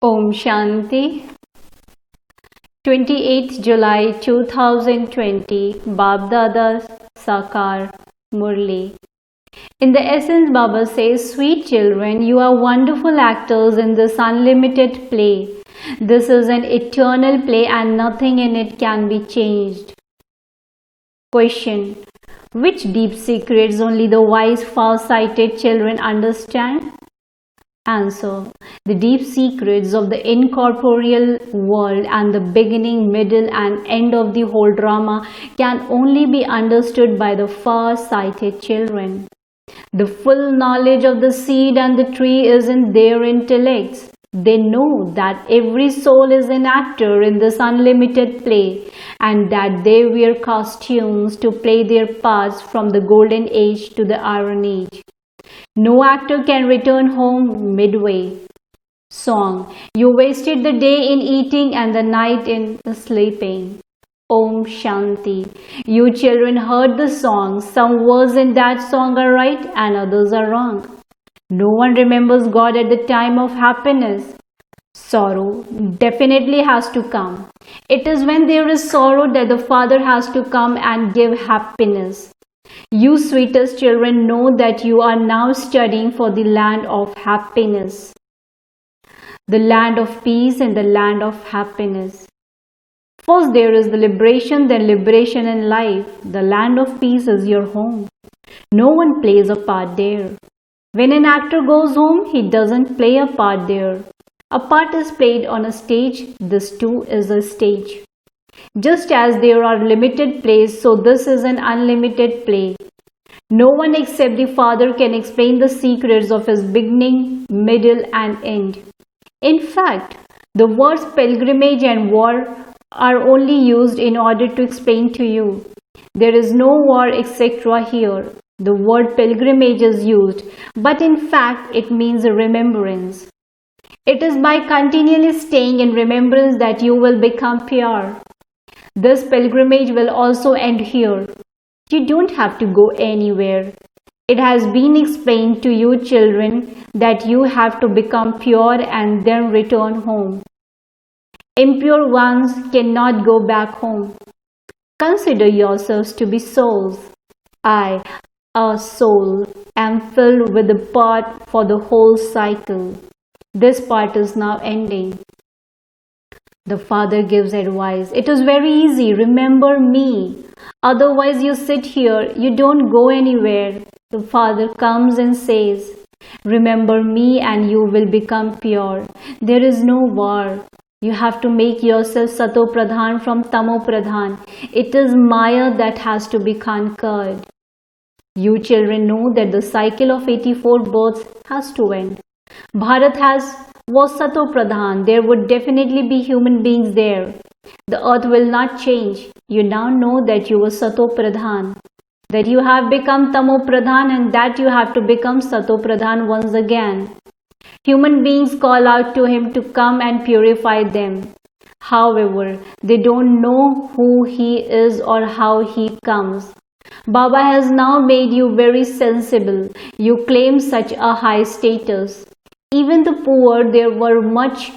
Om Shanti. 28th July 2020, Bab Dada's Sakar Murli. In the essence, Baba says, sweet children, you are wonderful actors in this unlimited play. This is an eternal play and nothing in it can be changed. Question: which deep secrets only the wise, far-sighted children understand? Answer: the deep secrets of the incorporeal world and the beginning, middle and end of the whole drama can only be understood by the far-sighted children. The full knowledge of the seed and the tree is in their intellects. They know that every soul is an actor in this unlimited play and that they wear costumes to play their parts from the golden age to the iron age. No actor can return home midway. Song: you wasted the day in eating and the night in sleeping. Om Shanti. You children heard the song. Some words in that song are right and others are wrong. No one remembers God at the time of happiness. Sorrow definitely has to come. It is when there is sorrow that the Father has to come and give happiness. You sweetest children know that you are now studying for the land of happiness, the land of peace and the land of happiness. First there is the liberation, then liberation in life. The land of peace is your home. No one plays a part there. When an actor goes home, he doesn't play a part there. A part is played on a stage. This too is a stage. Just as there are limited plays, so this is an unlimited play. No one except the Father can explain the secrets of his beginning, middle and end. In fact, the words pilgrimage and war are only used in order to explain to you. There is no war etc. here. The word pilgrimage is used, but in fact it means remembrance. It is by continually staying in remembrance that you will become pure. This pilgrimage will also end here. You don't have to go anywhere. It has been explained to you children that you have to become pure and then return home. Impure ones cannot go back home. Consider yourselves to be souls. I, a soul, am filled with the part for the whole cycle. This part is now ending. The Father gives advice. It is very easy. Remember me. Otherwise you sit here. You don't go anywhere. The Father comes and says, remember me and you will become pure. There is no war. You have to make yourself Sato Pradhan from Tamo Pradhan. It is Maya that has to be conquered. You children know that the cycle of 84 births has to end. Bharat was Sato Pradhan. There would definitely be human beings there. The earth will not change. You now know that you were Sato Pradhan, that you have become Tamo Pradhan and that you have to become Sato Pradhan once again. Human beings call out to him to come and purify them. However, they don't know who he is or how he comes. Baba has now made you very sensible. You claim such a high status. Even the poor there were much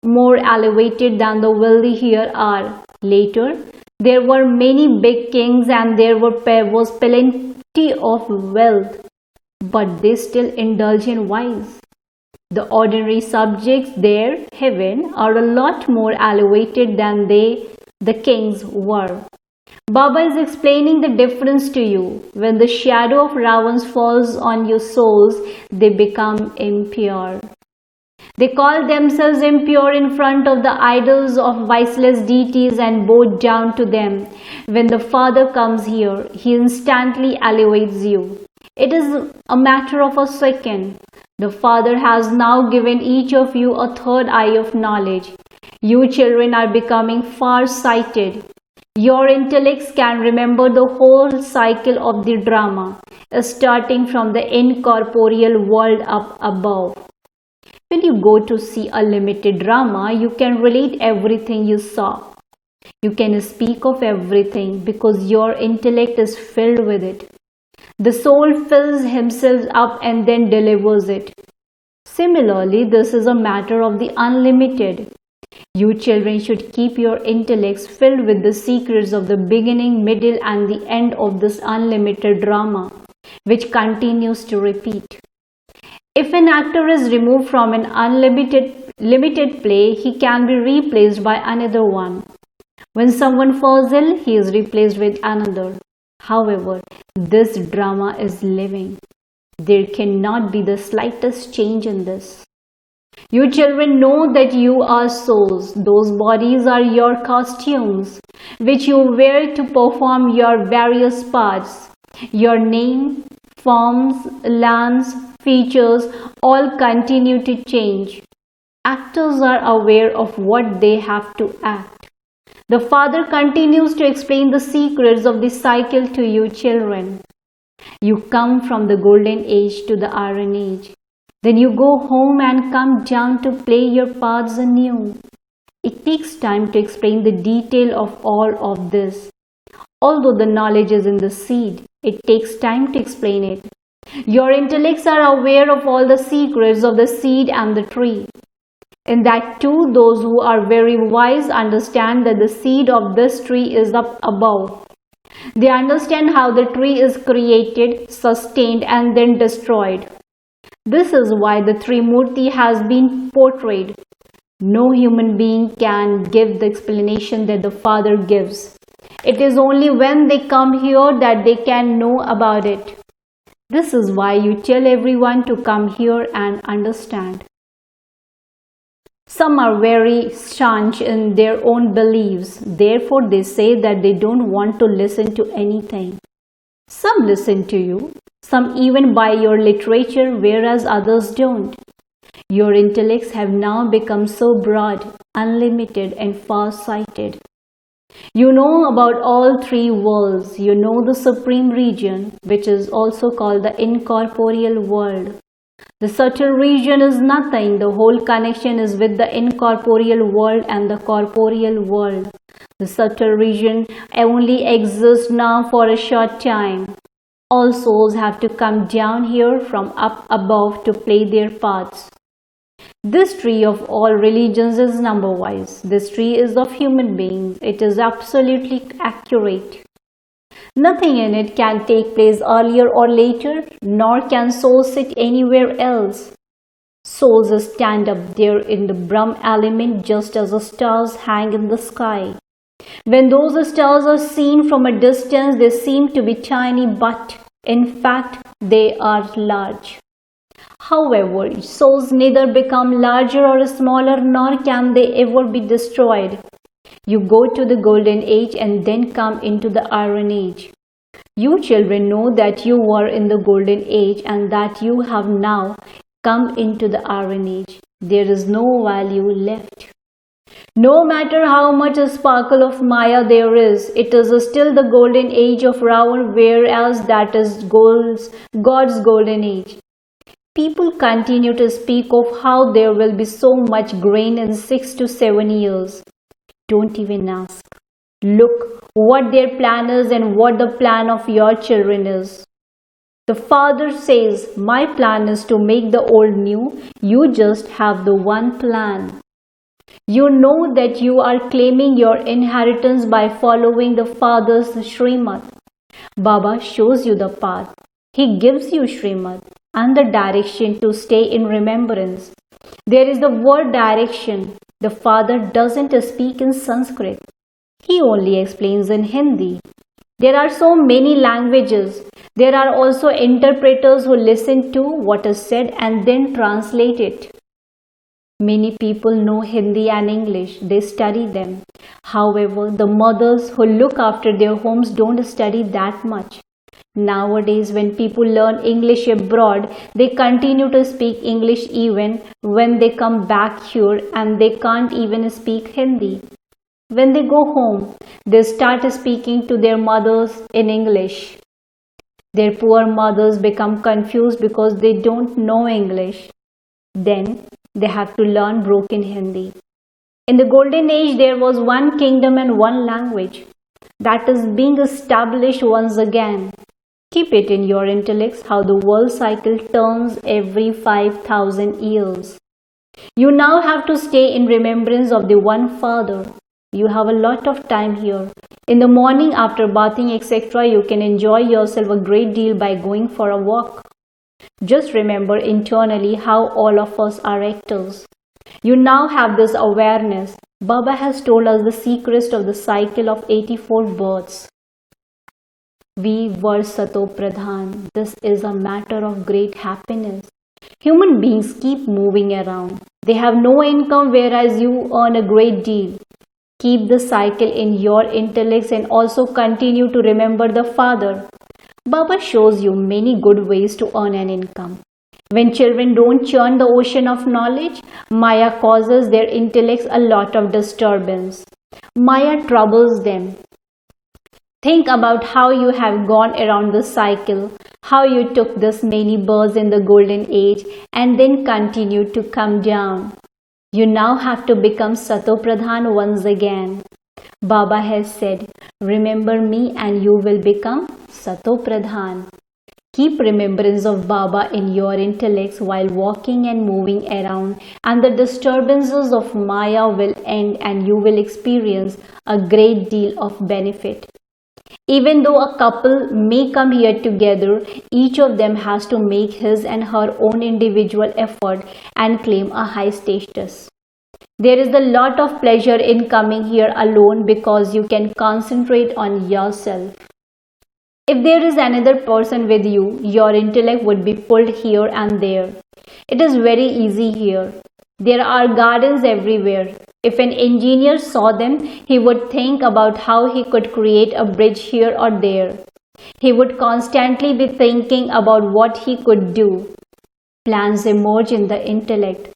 more elevated than the wealthy here are. Later, there were many big kings and there was plenty of wealth, but they still indulge in vice. The ordinary subjects there, heaven, are a lot more elevated than the kings were. Baba is explaining the difference to you. When the shadow of Ravana falls on your souls, they become impure. They call themselves impure in front of the idols of viceless deities and bow down to them. When the Father comes here, he instantly elevates you. It is a matter of a second. The Father has now given each of you a third eye of knowledge. You children are becoming far-sighted. Your intellects can remember the whole cycle of the drama, starting from the incorporeal world up above. When you go to see a limited drama, you can relate everything you saw. You can speak of everything because your intellect is filled with it. The soul fills himself up and then delivers it. Similarly, this is a matter of the unlimited. You children should keep your intellects filled with the secrets of the beginning, middle, and the end of this unlimited drama, which continues to repeat. If an actor is removed from an limited play, he can be replaced by another one. When someone falls ill, he is replaced with another. However, this drama is living. There cannot be the slightest change in this. You children know that you are souls. Those bodies are your costumes, which you wear to perform your various parts. Your name, forms, lands, features all continue to change. Actors are aware of what they have to act. The Father continues to explain the secrets of the cycle to you children. You come from the golden age to the iron age. Then you go home and come down to play your parts anew. It takes time to explain the detail of all of this. Although the knowledge is in the seed, it takes time to explain it. Your intellects are aware of all the secrets of the seed and the tree. In that too, those who are very wise understand that the seed of this tree is up above. They understand how the tree is created, sustained, and then destroyed. This is why the Trimurti has been portrayed. No human being can give the explanation that the Father gives. It is only when they come here that they can know about it. This is why you tell everyone to come here and understand. Some are very staunch in their own beliefs. Therefore, they say that they don't want to listen to anything. Some listen to you. Some even buy your literature, whereas others don't. Your intellects have now become so broad, unlimited, and far-sighted. You know about all three worlds. You know the supreme region, which is also called the incorporeal world. The subtle region is nothing. The whole connection is with the incorporeal world and the corporeal world. The subtle region only exists now for a short time. All souls have to come down here from up above to play their parts. This tree of all religions is number-wise. This tree is of human beings. It is absolutely accurate. Nothing in it can take place earlier or later, nor can souls sit anywhere else. Souls stand up there in the Brahm element just as the stars hang in the sky. When those stars are seen from a distance, they seem to be tiny, but in fact, they are large. However, souls neither become larger or smaller, nor can they ever be destroyed. You go to the golden age and then come into the iron age. You children know that you were in the golden age and that you have now come into the iron age. There is no value left. No matter how much a sparkle of Maya there is, it is still the golden age of Ravan, whereas that is God's golden age. People continue to speak of how there will be so much grain in 6 to 7 years. Don't even ask. Look what their plan is and what the plan of your children is. The Father says, my plan is to make the old new. You just have the one plan. You know that you are claiming your inheritance by following the Father's Srimad. Baba shows you the path. He gives you Srimad and the direction to stay in remembrance. There is the word direction. The Father doesn't speak in Sanskrit. He only explains in Hindi. There are so many languages. There are also interpreters who listen to what is said and then translate it. Many people know Hindi and English. They study them. However, the mothers who look after their homes don't study that much. Nowadays, when people learn English abroad, they continue to speak English even when they come back here, and they can't even speak Hindi. When they go home, they start speaking to their mothers in English. Their poor mothers become confused because they don't know English. Then they have to learn broken Hindi. In the golden age, there was one kingdom and one language that is being established once again. Keep it in your intellects how the world cycle turns every 5,000 years. You now have to stay in remembrance of the one Father. You have a lot of time here. In the morning after bathing etc. you can enjoy yourself a great deal by going for a walk. Just remember internally how all of us are actors. You now have this awareness. Baba has told us the secret of the cycle of 84 births. We were Sato Pradhan. This is a matter of great happiness. Human beings keep moving around. They have no income whereas you earn a great deal. Keep the cycle in your intellects and also continue to remember the Father. Baba shows you many good ways to earn an income. When children don't churn the ocean of knowledge, Maya causes their intellects a lot of disturbance. Maya troubles them. Think about how you have gone around the cycle, how you took this many births in the golden age and then continued to come down. You now have to become Sato Pradhan once again. Baba has said, remember me and you will become Sato Pradhan. Keep remembrance of Baba in your intellects while walking and moving around, and the disturbances of Maya will end and you will experience a great deal of benefit. Even though a couple may come here together, each of them has to make his and her own individual effort and claim a high status. There is a lot of pleasure in coming here alone because you can concentrate on yourself. If there is another person with you, your intellect would be pulled here and there. It is very easy here. There are gardens everywhere. If an engineer saw them, he would think about how he could create a bridge here or there. He would constantly be thinking about what he could do. Plans emerge in the intellect.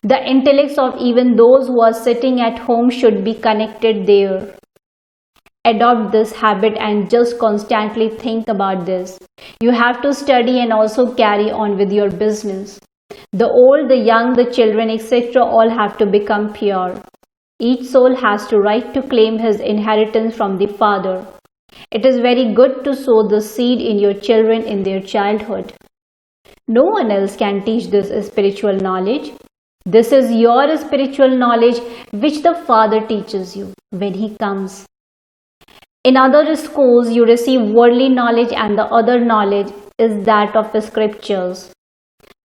The intellects of even those who are sitting at home should be connected there. Adopt this habit and just constantly think about this. You have to study and also carry on with your business. The old, the young, the children, etc. all have to become pure. Each soul has the right to claim his inheritance from the Father. It is very good to sow the seed in your children in their childhood. No one else can teach this spiritual knowledge. This is your spiritual knowledge which the Father teaches you when He comes. In other schools, you receive worldly knowledge and the other knowledge is that of the scriptures.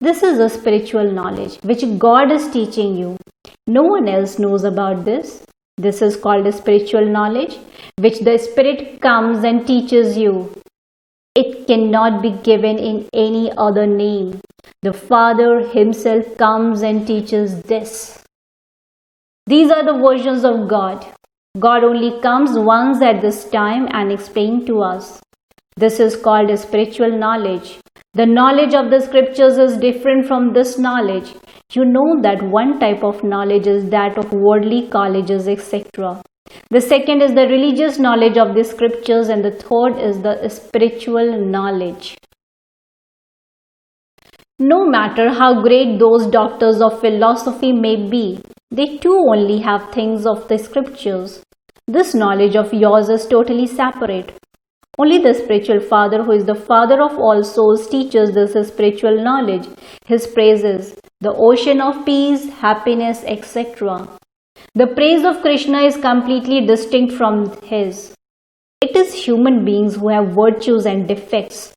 This is a spiritual knowledge which God is teaching you. No one else knows about this. This is called a spiritual knowledge which the Spirit comes and teaches you. It cannot be given in any other name. The Father Himself comes and teaches this. These are the versions of God. God only comes once at this time and explains to us. This is called a spiritual knowledge. The knowledge of the scriptures is different from this knowledge. You know that one type of knowledge is that of worldly colleges, etc. The second is the religious knowledge of the scriptures and the third is the spiritual knowledge. No matter how great those doctors of philosophy may be, they too only have things of the scriptures. This knowledge of yours is totally separate. Only the spiritual Father, who is the Father of all souls, teaches this spiritual knowledge, His praises, the ocean of peace, happiness, etc. The praise of Krishna is completely distinct from His. It is human beings who have virtues and defects,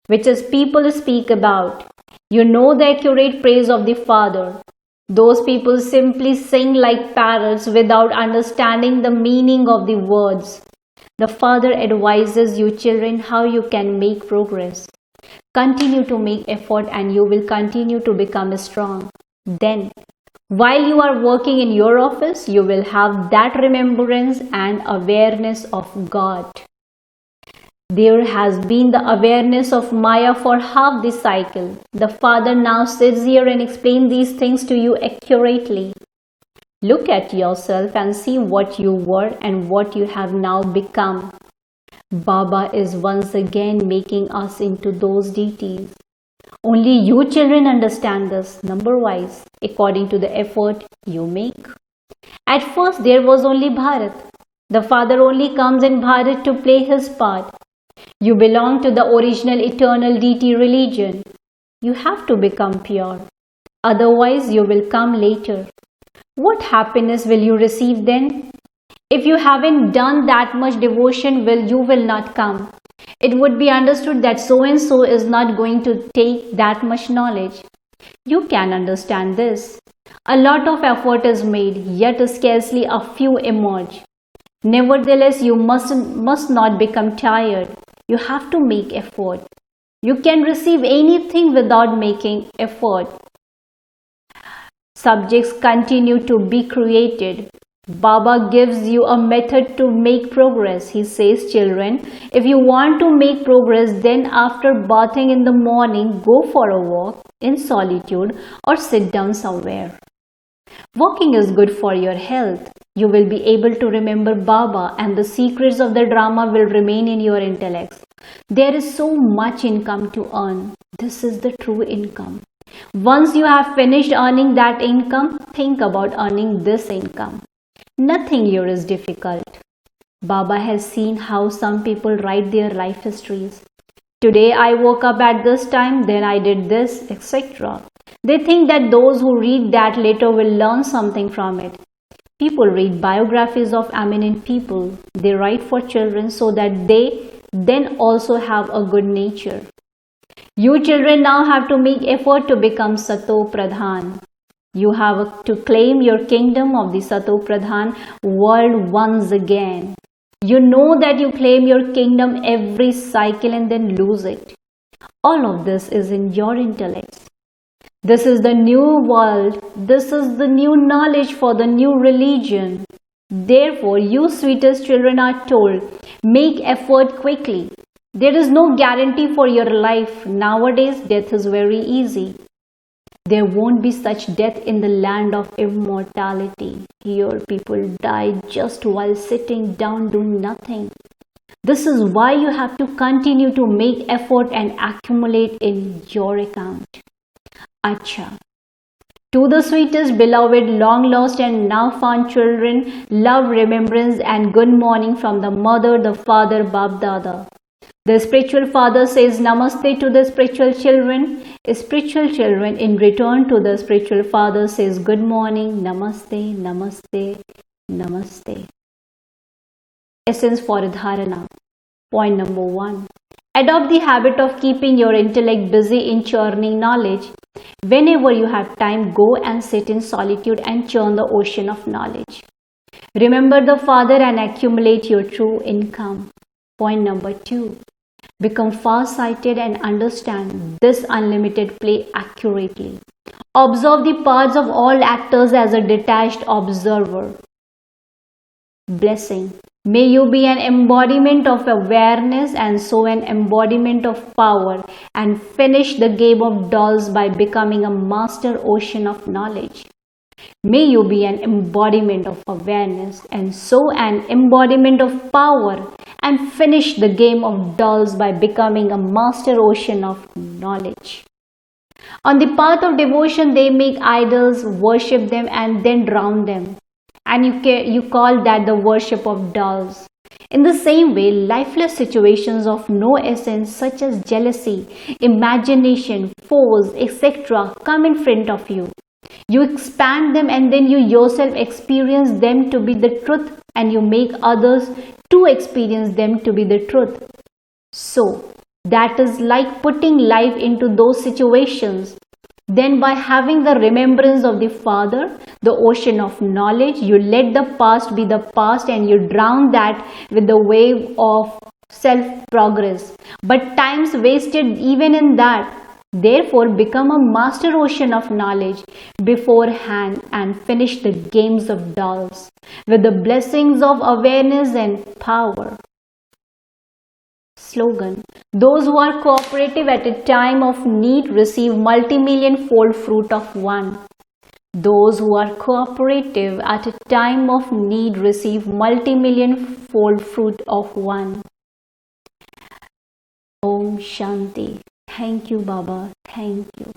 which as people speak about. You know the accurate praise of the Father. Those people simply sing like parrots without understanding the meaning of the words. The Father advises you children how you can make progress. Continue to make effort and you will continue to become strong. Then, while you are working in your office, you will have that remembrance and awareness of God. There has been the awareness of Maya for half the cycle. The Father now sits here and explains these things to you accurately. Look at yourself and see what you were and what you have now become. Baba is once again making us into those deities. Only you children understand this number-wise, according to the effort you make. At first there was only Bharat. The Father only comes in Bharat to play his part. You belong to the original eternal deity religion. You have to become pure. Otherwise, you will come later. What happiness will you receive then? If you haven't done that much devotion, you will not come. It would be understood that so and so is not going to take that much knowledge. You can understand this. A lot of effort is made, yet scarcely a few emerge. Nevertheless, you must not become tired. You have to make effort. You can receive anything without making effort. Subjects continue to be created. Baba gives you a method to make progress. He says, children, if you want to make progress, then after bathing in the morning, go for a walk in solitude or sit down somewhere. Walking is good for your health. You will be able to remember Baba, and the secrets of the drama will remain in your intellect. There is so much income to earn. This is the true income. Once you have finished earning that income, think about earning this income. Nothing here is difficult. Baba has seen how some people write their life histories. Today I woke up at this time, then I did this, etc. They think that those who read that later will learn something from it. People read biographies of eminent people. They write for children so that they then also have a good nature. You children now have to make effort to become Sato Pradhan. You have to claim your kingdom of the Sato Pradhan world once again. You know that you claim your kingdom every cycle and then lose it. All of this is in your intellect. This is the new world. This is the new knowledge for the new religion. Therefore, you sweetest children are told, make effort quickly. There is no guarantee for your life. Nowadays, death is very easy. There won't be such death in the land of immortality. Here, people die just while sitting down doing nothing. This is why you have to continue to make effort and accumulate in your account. Acha. To the sweetest, beloved, long lost and now found children, love, remembrance and good morning from the mother, the father, Bab Dada. The spiritual father says namaste to the spiritual children. Spiritual children in return to the spiritual father says good morning, namaste, namaste, namaste. Essence for dharana. Point number 1. Adopt the habit of keeping your intellect busy in churning knowledge. Whenever you have time, go and sit in solitude and churn the ocean of knowledge. Remember the Father and accumulate your true income. Point number 2. Become far-sighted and understand this unlimited play accurately. Observe the parts of all actors as a detached observer. Blessing. May you be an embodiment of awareness and so an embodiment of power, and finish the game of dolls by becoming a master ocean of knowledge. May you be an embodiment of awareness and so an embodiment of power, and finish the game of dolls by becoming a master ocean of knowledge. On the path of devotion, they make idols, worship them and then drown them. And you call that the worship of dolls. In the same way, lifeless situations of no essence such as jealousy, imagination, foes, etc. come in front of you. You expand them and then you yourself experience them to be the truth, and you make others to experience them to be the truth. So, that is like putting life into those situations. Then by having the remembrance of the Father, the ocean of knowledge, you let the past be the past and you drown that with the wave of self-progress. But times wasted even in that. Therefore, become a master ocean of knowledge beforehand and finish the games of dolls with the blessings of awareness and power. Slogan. Those who are cooperative at a time of need receive multi-million-fold fruit of one. Those who are cooperative at a time of need receive multi-million-fold fruit of one. Om Shanti. Thank you, Baba. Thank you.